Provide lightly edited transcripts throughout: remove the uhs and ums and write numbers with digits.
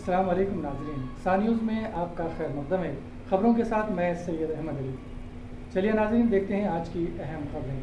अस्सलाम वालेकुम नाज़रीन, सा न्यूज़ में आपका खैर मक़दम है। खबरों के साथ मैं सैयद अहमद अली। चलिए नाज़रीन, देखते हैं आज की अहम खबरें।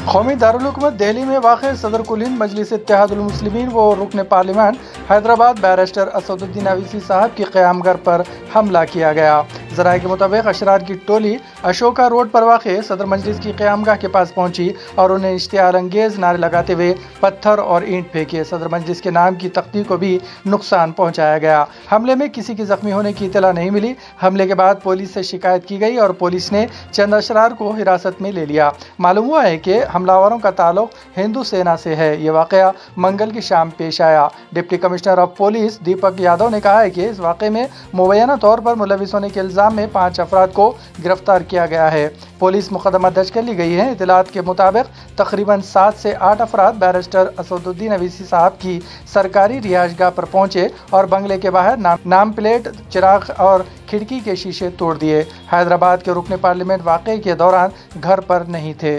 कौमी दारुल हुकूमत दिल्ली में वाक़ सदर कुल हिंद मजलिस इत्तेहादुल मुस्लिमीन व रुकन पार्लियामेंट हैदराबाद बैरिस्टर असदुद्दीन अवैसी साहब की क़यामगार पर हमला किया गया। ज़राए के मुताबिक अशरार की टोली अशोका रोड पर वाक़ सदर मजलिस की क़यामगाह के पास पहुंची और उन्हें इश्तियाल अंगेज़ नारे लगाते हुए पत्थर और ईंट फेंके। सदर मजलिस के नाम की तख्ती को भी नुकसान पहुंचाया गया। हमले में किसी की जख्मी होने की इतला नहीं मिली। हमले के बाद पुलिस से शिकायत की गई और पुलिस ने चंद अशरार को हिरासत में ले लिया। मालूम हुआ है कि हमलावरों का ताल्लुक हिंदू सेना से है। ये वाक़या मंगल की शाम पेश आया। Deputy commissioner of police Deepak Yadav ने कहा है कि इस वाक़े में मुबैना तौर पर मुलविस होने के इल्ज़ाम में 5 अफराद को गिरफ्तार किया गया है। पुलिस मुकदमा दर्ज कर ली गई है। इतलात के मुताबिक तकरीबन 7 से 8 अफराद बैरिस्टर असदुद्दीन अवैसी साहब की सरकारी रिहाइशगाह पर पहुंचे और बंगले के बाहर नाम प्लेट, चिराग और खिड़की के शीशे तोड़ दिए। हैदराबाद के रुकन पार्लियामेंट वाक़े के दौरान घर पर नहीं थे।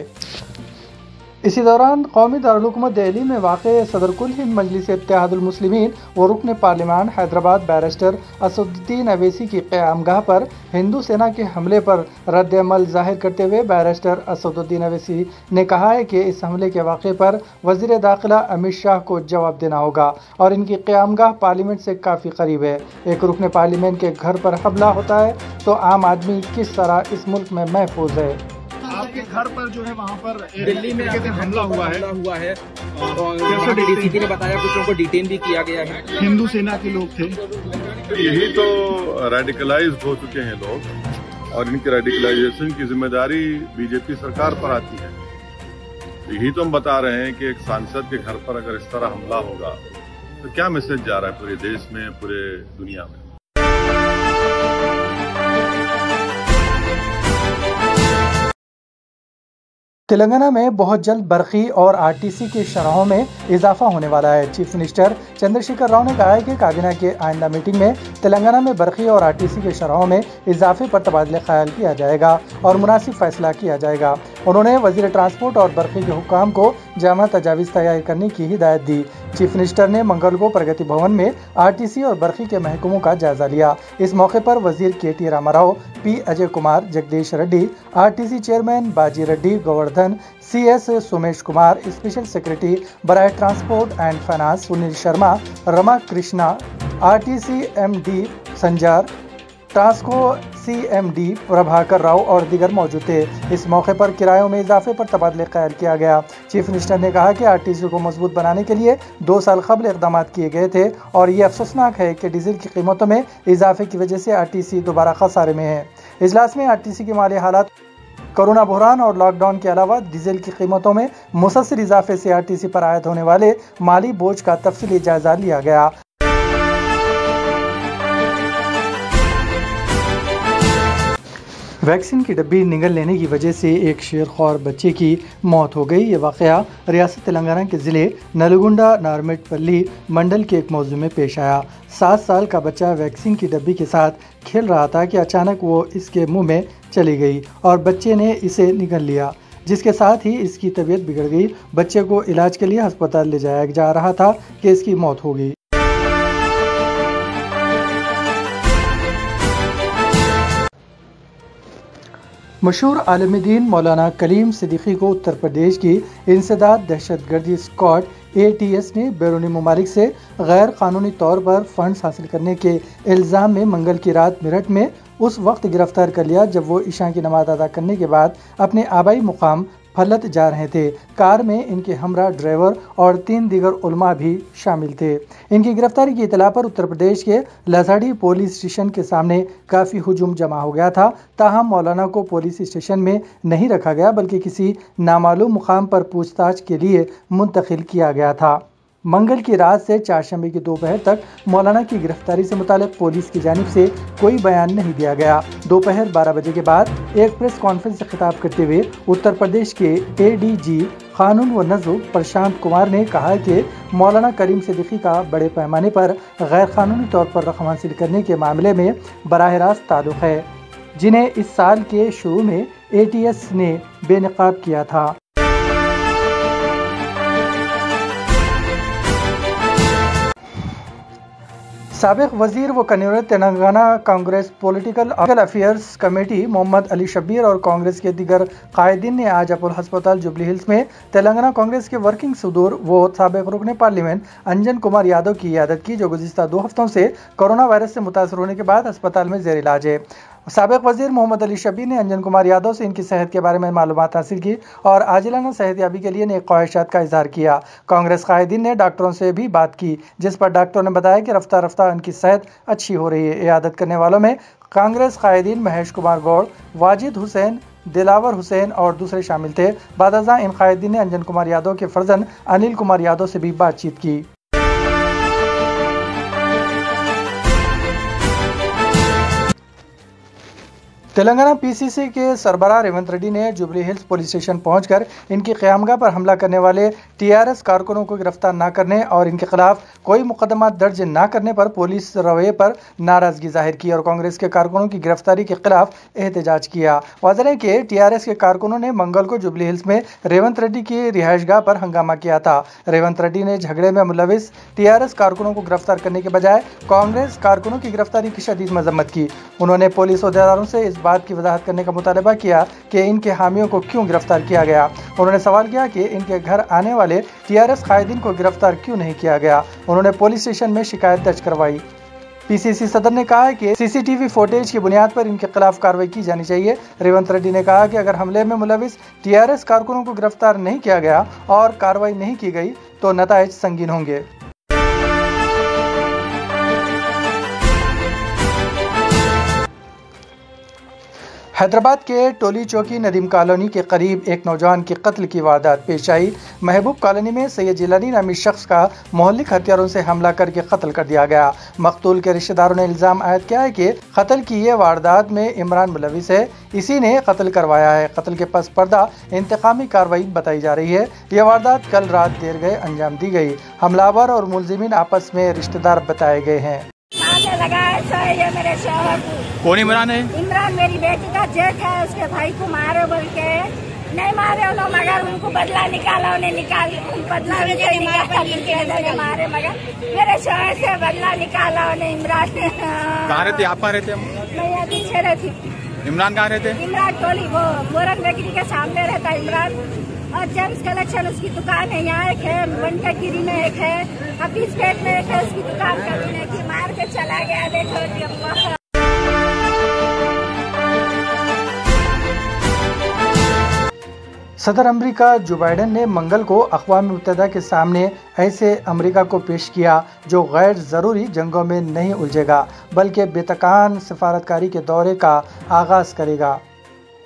इसी दौरान कौमी दारुल हुकूमत दिल्ली में वाक़ सदर कुल हिंद मजलिस इत्तेहादुल मुस्लिमीन व रुकन पार्लियामेंट हैदराबाद बैरिस्टर असदुद्दीन अवैसी की क़यामगाह पर हिंदू सेना के हमले पर रद्द अमल ज़ाहिर करते हुए बैरिस्टर असदुद्दीन अवैसी ने कहा है कि इस हमले के वाक़े पर वज़ीर दाखिला अमित शाह को जवाब देना होगा और इनकी क़यामगाह पार्लियामेंट से काफ़ी करीब है। एक रुकन पार्लियामेंट के घर पर हमला होता है तो आम आदमी किस तरह इस मुल्क में महफूज है। आपके घर पर जो है वहाँ पर दिल्ली में हमला हुआ है और डीसीपी ने बताया कुछ को डिटेन भी किया गया है। हिंदू सेना के लोग थे। यही तो रेडिकलाइज हो चुके हैं लोग और इनकी रेडिकलाइजेशन की जिम्मेदारी बीजेपी सरकार पर आती है। यही तो हम बता रहे हैं कि एक सांसद के घर पर अगर इस तरह हमला होगा तो क्या मैसेज जा रहा है पूरे देश में, पूरे दुनिया में। तेलंगाना में बहुत जल्द बरक़ी और आरटीसी की शरहों में इजाफा होने वाला है। चीफ मिनिस्टर चंद्रशेखर राव ने कहा है कि काबीना के आइंदा मीटिंग में तेलंगाना में बरक़ी और आरटीसी के शरहों में इजाफे पर तबादला ख्याल किया जाएगा और मुनासिब फैसला किया जाएगा। उन्होंने वज़ीर ट्रांसपोर्ट और बरक़ी के हुक्काम को जामा तजावीज़ तैयार करने की हिदायत दी। चीफ मिनिस्टर ने मंगल को प्रगति भवन में आरटीसी और बरक़ी के महकमों का जायजा लिया। इस मौके पर वज़ीर KT Ramarao, P Ajay Kumar, Jagdish Reddy, RTC chairman Baji Reddy, Govardhan, CS Somesh Kumar, special secretary बराए transport and finance Sunil Sharma, Rama Krishna, RTC MD Sajjanar, Transco CMD Prabhakar Rao और दीगर मौजूद थे। इस मौके पर किरायों में इजाफे पर तबादले ख्याल किया गया। चीफ मिनिस्टर ने कहा कि आरटीसी को मजबूत बनाने के लिए 2 साल कबल इक़दाम किए गए थे और ये अफसोसनाक है कि डीजल की कीमतों में इजाफे की वजह से आरटीसी दोबारा खसारे में है। इजलास में आरटीसी के माली हालात, कोरोना बहरान और लॉकडाउन के अलावा डीजल की कीमतों में मुसलसल इजाफे से आरटीसी पर आयद होने वाले माली बोझ का तफसीली जायजा लिया गया। वैक्सीन की डब्बी निगल लेने की वजह से एक शेरख्वार बच्चे की मौत हो गई। ये वाक़या रियासत तेलंगाना के ज़िले नलगुंडा नारमेटपल्ली मंडल के एक मौज़ू में पेश आया। 7 साल का बच्चा वैक्सीन की डब्बी के साथ खेल रहा था कि अचानक वो इसके मुंह में चली गई और बच्चे ने इसे निगल लिया, जिसके साथ ही इसकी तबीयत बिगड़ गई। बच्चे को इलाज के लिए अस्पताल ले जाया जा रहा था कि इसकी मौत हो गई। मशहूर आलिम दीन मौलाना कलीम सिद्दीकी को उत्तर प्रदेश की इंसदाद दहशतगर्दी स्क्वाड ATS ने बैरूनी ममालिक से गैर कानूनी तौर पर फंड्स हासिल करने के इल्ज़ाम में मंगल की रात मेरठ में उस वक्त गिरफ्तार कर लिया जब वो ईशा की नमाज अदा करने के बाद अपने आबाई मुकाम फलत जा रहे थे। कार में इनके हमरा ड्राइवर और 3 दीगर उलमा भी शामिल थे। इनकी गिरफ्तारी की इतला पर उत्तर प्रदेश के लसाड़ी पुलिस स्टेशन के सामने काफ़ी हुजूम जमा हो गया था। ताहम मौलाना को पुलिस स्टेशन में नहीं रखा गया बल्कि किसी नामालूम मुकाम पर पूछताछ के लिए मुंतकिल किया गया था। मंगल की रात से चारशंबे की दोपहर तक मौलाना की गिरफ्तारी से मुतालिक पुलिस की जानिब से कोई बयान नहीं दिया गया। दोपहर 12 बजे के बाद एक प्रेस कॉन्फ्रेंस से खिताब करते हुए उत्तर प्रदेश के ADG कानून व नज़्म प्रशांत कुमार ने कहा कि मौलाना कलीम सिद्दीकी का बड़े पैमाने पर गैर कानूनी तौर पर रकम हासिल करने के मामले में बराह रास्त ताल्लुक़ है, जिन्हें इस साल के शुरू में ATS ने बेनकाब किया था। سابق وزیر و convener Telangana Congress political affairs committee Mohammad Ali Shabbir اور کانگریس کے دیگر قائدین نے آج اپولو ہسپتال جوبلی ہلز میں تلنگانہ کانگریس کے ورکنگ صدور و سابق رکن پارلیمنٹ انجن کمار یادو کی عیادت کی، جو گزشتہ 2 ہفتوں سے کورونا وائرس سے متاثر ہونے کے بعد اسپتال میں زیر علاج ہے۔ سابق وزیر محمد علی شبیر نے انجن کمار یادو سے ان کی صحت کے بارے میں معلومات حاصل کی اور عاجلانہ صحت یابی کے لیے نیک خواہشات کا اظہار کیا۔ کانگریس قائدین نے ڈاکٹروں سے بھی بات کی، جس پر ڈاکٹروں نے بتایا کہ رفتہ رفتہ ان کی صحت اچھی ہو رہی ہے۔ عیادت کرنے والوں میں کانگریس قائدین مہیش کمار گوڑ، واجد حسین، دلاور حسین اور دوسرے شامل تھے۔ بعد ازاں ان قائدین نے انجن کمار یادو کے فرزند انل کمار یادو سے بھی بات چیت کی۔ تلنگانہ پی سی سی کے سربراہ ریونت ریڈی نے جوبلی ہلز پولیس اسٹیشن پہنچ کر ان کی قیامگاہ پر حملہ کرنے والے ٹی آر ایس کارکنوں کو گرفتار نہ کرنے اور ان کے خلاف کوئی مقدمات درج نہ کرنے پر پولیس رویے پر ناراضگی ظاہر کی اور کانگریس کے کارکنوں کی گرفتاری کے خلاف احتجاج کیا۔ واضح ہے کہ ٹی آر ایس کے کارکنوں نے منگل کو جوبلی ہلز میں ریونت ریڈی کی رہائش گاہ پر ہنگامہ کیا تھا۔ ریونت ریڈی نے جھگڑے میں ملوث ٹی آر ایس کارکنوں کو گرفتار کرنے کے بجائے کانگریس کارکنوں کی گرفتاری کی شدید مذمت کی۔ انہوں نے پولیس عہدیداروں سے اس بات کی وضاحت کرنے کا مطالبہ کیا کہ ان کے حامیوں کو کیوں گرفتار کیا گیا۔ انہوں نے سوال کیا کہ ان کے گھر آنے والے ٹی آر ایس قائدین کو گرفتار کیوں نہیں کیا گیا۔ انہوں نے پولیس اسٹیشن میں شکایت درج کروائی۔ پی سی سی صدر نے کہا کہ سی سی ٹی وی فوٹیج کی بنیاد پر ان کے خلاف کارروائی کی جانی چاہیے۔ ریونت ریڈی نے کہا کہ اگر حملے میں ملوث ٹی آر ایس کارکنوں کو گرفتار نہیں کیا گیا اور کارروائی نہیں کی گئی تو نتائج سنگین ہوں گے۔ حیدرآباد کے ٹولی چوکی ندیم کالونی کے قریب ایک نوجوان کے قتل کی واردات پیش آئی۔ محبوب کالونی میں سید جیلانی نامی شخص کا مہلک ہتھیاروں سے حملہ کر کے قتل کر دیا گیا۔ مقتول کے رشتہ داروں نے الزام عائد کیا ہے کہ قتل کی یہ واردات میں عمران ملوث ہے، اسی نے قتل کروایا ہے۔ قتل کے پس پردہ انتقامی کارروائی بتائی جا رہی ہے۔ یہ واردات کل رات دیر گئے انجام دی گئی۔ حملہ آور اور ملزمین آپس میں رشتہ دار بتائے گئے ہیں۔ میرے شوہر کون عمران ہے؟ عمران میری بیٹی کا جیٹ ہے، اس کے بھائی کو مارے بول کے نہیں مارے انہوں، مگر ان کو بدلہ نکالا، انہیں بدلہ مارے، مگر میرے شوہر سے بدلہ نکالا انہیں عمران نے۔ کہاں رہتے آپ؟ کہاں رہتے؟ میں یہاں پیچھے رہتی تھی۔ عمران کہاں رہتے؟ عمران ٹولی وہ مورن بیکری کے سامنے رہتا عمران، اور جیمز کلیکشن اس کی دکان ہے، یہاں ایک ہے، ونکٹگیری میں ایک ہے، حفیظ پیٹ میں ایک ہے، اس کی دکان کرنے کی مار کے چلا گیا۔ دیکھو صدر امریکہ جو بائیڈن نے منگل کو اقوام متحدہ کے سامنے ایسے امریکہ کو پیش کیا جو غیر ضروری جنگوں میں نہیں الجھے گا بلکہ بے تکان سفارتکاری کے دورے کا آغاز کرے گا،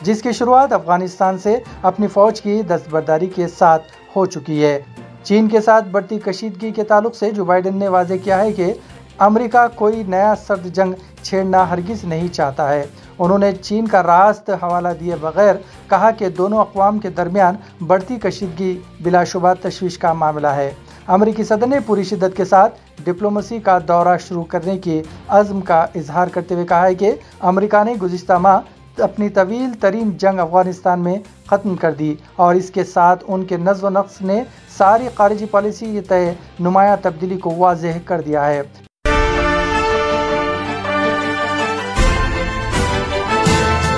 جس کی شروعات افغانستان سے اپنی فوج کی دستبرداری کے ساتھ ہو چکی ہے۔ چین کے ساتھ بڑھتی کشیدگی کے تعلق سے جو بائیڈن نے واضح کیا ہے کہ امریکہ کوئی نیا سرد جنگ چھیڑنا ہرگز نہیں چاہتا ہے۔ انہوں نے چین کا راست حوالہ دیے بغیر کہا کہ دونوں اقوام کے درمیان بڑھتی کشیدگی بلا شبہ تشویش کا معاملہ ہے۔ امریکی صدر نے پوری شدت کے ساتھ ڈپلومیسی کا دورہ شروع کرنے کی عزم کا اظہار کرتے ہوئے کہا ہے کہ امریکہ نے گزشتہ ماہ اپنی طویل ترین جنگ افغانستان میں ختم کر دی اور اس کے ساتھ ان کے نظم و نسق نے ساری خارجی پالیسی طے نمایاں تبدیلی کو واضح کر دیا ہے۔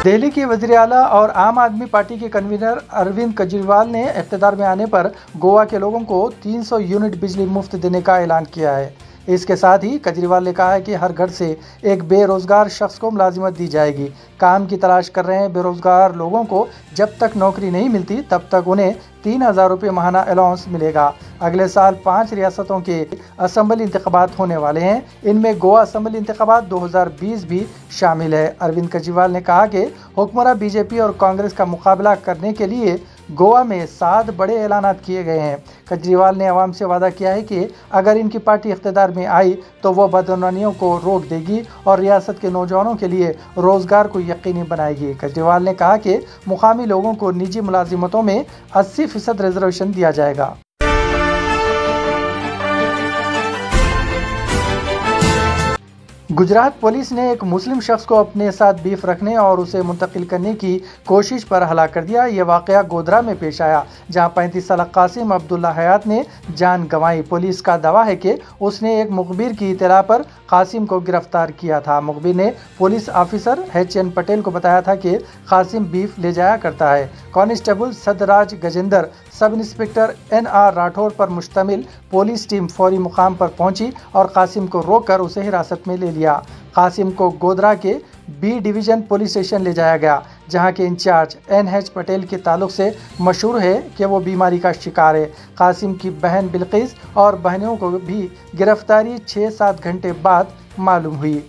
دہلی کی وزیر اعلیٰ اور عام آدمی پارٹی کے کنوینر اروند کیجریوال نے اقتدار میں آنے پر گوا کے لوگوں کو 300 یونٹ بجلی مفت دینے کا اعلان کیا ہے۔ اس کے ساتھ ہی کیجریوال نے کہا ہے کہ ہر گھر سے ایک بے روزگار شخص کو ملازمت دی جائے گی۔ کام کی تلاش کر رہے بے روزگار لوگوں کو جب تک نوکری نہیں ملتی تب تک انہیں 3000 روپے ماہانہ الاؤنس ملے گا۔ اگلے سال 5 ریاستوں کے اسمبلی انتخابات ہونے والے ہیں، ان میں گوا اسمبلی انتخابات 2020 بھی شامل ہے۔ اروند کیجریوال نے کہا کہ حکمراں بی جے پی اور کانگریس کا مقابلہ کرنے کے لیے گوا میں 7 بڑے اعلانات کیے گئے ہیں۔ کیجریوال نے عوام سے وعدہ کیا ہے کہ اگر ان کی پارٹی اقتدار میں آئی تو وہ بدعنوانیوں کو روک دے گی اور ریاست کے نوجوانوں کے لیے روزگار کو یقینی بنائے گی۔ کیجریوال نے کہا کہ مقامی لوگوں کو نجی ملازمتوں میں 80% ریزرویشن دیا جائے گا۔ गुजरात पुलिस ने एक मुस्लिम शख्स को अपने साथ बीफ रखने और उसे मुंतकिल करने की कोशिश पर हलाक कर दिया। ये वाकया गोधरा में पेश आया, जहां 35 साल कासिम अब्दुल्ला हयात ने जान गंवाई। पुलिस का दावा है कि उसने एक मुखबिर की इत्तला पर कासिम को गिरफ्तार किया था। मुखबिर ने पुलिस ऑफिसर HN पटेल को बताया था कि कासिम बीफ ले जाया करता है। Constable सदराज Gajendra, sub inspector NR Rathore पर मुश्तमिल पुलिस टीम फौरी मुकाम पर पहुंची और कासिम को रोककर उसे हिरासत में ले लिया। कासिम को गोधरा के B डिवीजन पुलिस स्टेशन ले जाया गया, जहां के इंचार्ज NH पटेल के ताल्लुक से मशहूर है कि वो बीमारी का शिकार है। कासिम की बहन बिल्किस और बहनों को भी गिरफ्तारी 6-7 घंटे बाद मालूम हुई।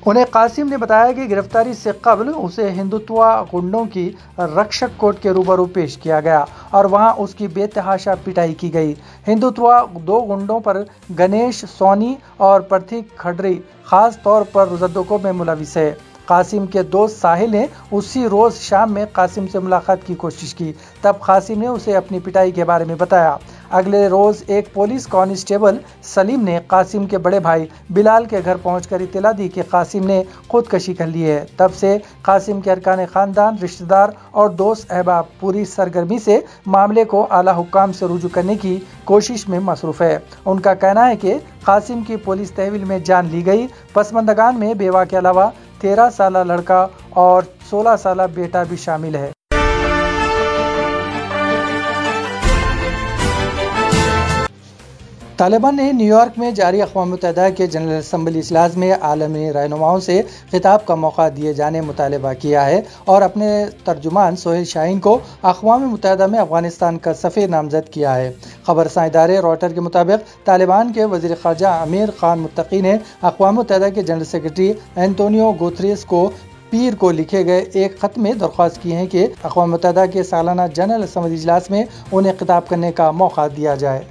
उन्हें कासिम ने बताया कि गिरफ्तारी से कबल उसे हिंदुत्वा गुंडों की रक्षक कोर्ट के रूबरू पेश किया गया और वहां उसकी बेतहाशा पिटाई की गई। हिंदुत्वा 2 गुंडों पर गणेश सोनी और प्रतीक खडरी खास तौर पर रुजद्दों में मुलविस है। कासिम के दोस्त साहिल ने उसी रोज शाम में कासिम से मुलाकात की कोशिश की, तब कासिम ने उसे अपनी पिटाई के बारे में बताया। अगले रोज एक पुलिस कांस्टेबल सलीम ने कासिम के बड़े भाई बिलाल के घर पहुंचकर इत्तला दी कि कासिम ने खुदकशी कर ली है। तब से कासिम के अरकान खानदान, रिश्तेदार और दोस्त अहबाब पूरी सरगर्मी से मामले को आला हुक्काम से रुजू करने की कोशिश में मसरूफ है। उनका कहना है कि कासिम की पुलिस तहवील में जान ली गई। पसमंदगान में बेवा के अलावा 13 साल लड़का और 16 साल बेटा भी शामिल है। तालिबान ने न्यूयॉर्क में जारी अक़वाम मुत्तहिदा के जनरल असम्बली इजलास में आलमी रहनुमाओं से खिताब का मौका दिए जाने मुतालबा किया है और अपने तर्जुमान सोहेल शाहीन को अक़वाम मुत्तहिदा में अफगानिस्तान का सफ़ीर नामजद किया है। खबरसां इदारे रॉयटर के मुताबिक तालिबान के वज़ीर ख़ारजा आमिर खान मुत्तकी ने अक़वाम मुत्तहिदा के जनरल सेक्रेटरी एंटोनियो गुतेरेस को पीर को लिखे गए एक खत में दरख्वास्त की है कि अक़वाम मुत्तहिदा के सालाना जनरल असम्बली इजलास में उन्हें खिताब करने का मौका दिया जाए।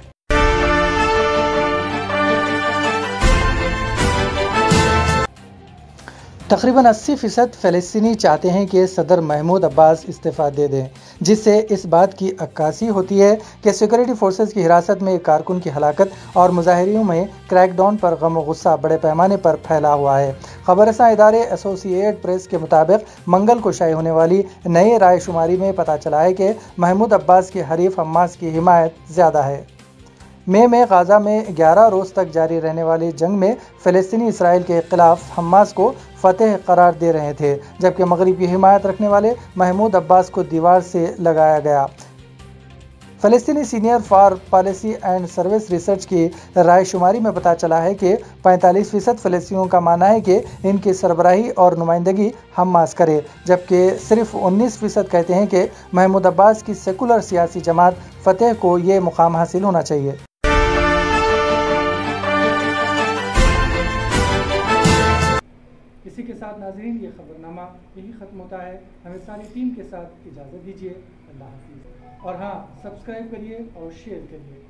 तकरीबन 80% फ़लस्तीनी चाहते हैं कि सदर महमूद अब्बास इस्तीफ़ा दे दें, जिससे इस बात की अक्कासी होती है कि सिक्योरिटी फोर्सेस की हिरासत में एक कारकुन की हलाकत और मुजाहिरीन में क्रैकडाउन पर गम और गुस्सा बड़े पैमाने पर फैला हुआ है। खबरसां इदारे एसोसिएटेड प्रेस के मुताबिक मंगल को शाये होने वाली नई राय शुमारी में पता चला है कि महमूद अब्बास के हरीफ हमास की हिमायत ज़्यादा है। मई में गाज़ा में 11 रोज़ तक जारी रहने वाली जंग में फ़लस्तीनी इसराइल के ख़िलाफ़ हमास को फ़तेह करार दे रहे थे, जबकि मगरिब की हिमायत रखने वाले महमूद अब्बास को दीवार से लगाया गया। फ़लस्तीनी senior for policy and service research की राय शुमारी में पता चला है कि 45% फ़लस्तीनियों का मानना है कि इनकी सरबराही और नुमाइंदगी हमास करे, जबकि सिर्फ 19% कहते हैं कि महमूद अब्बास की सेकुलर सियासी जमात फ़तेह को ये मुकाम हासिल होना चाहिए। इसी के साथ नाज़रीन ये खबरनामा यही ख़त्म होता है। हमें सारी टीम के साथ इजाज़त दीजिए। अल्लाह हाफ़िज़। और हाँ, सब्सक्राइब करिए और शेयर करिए।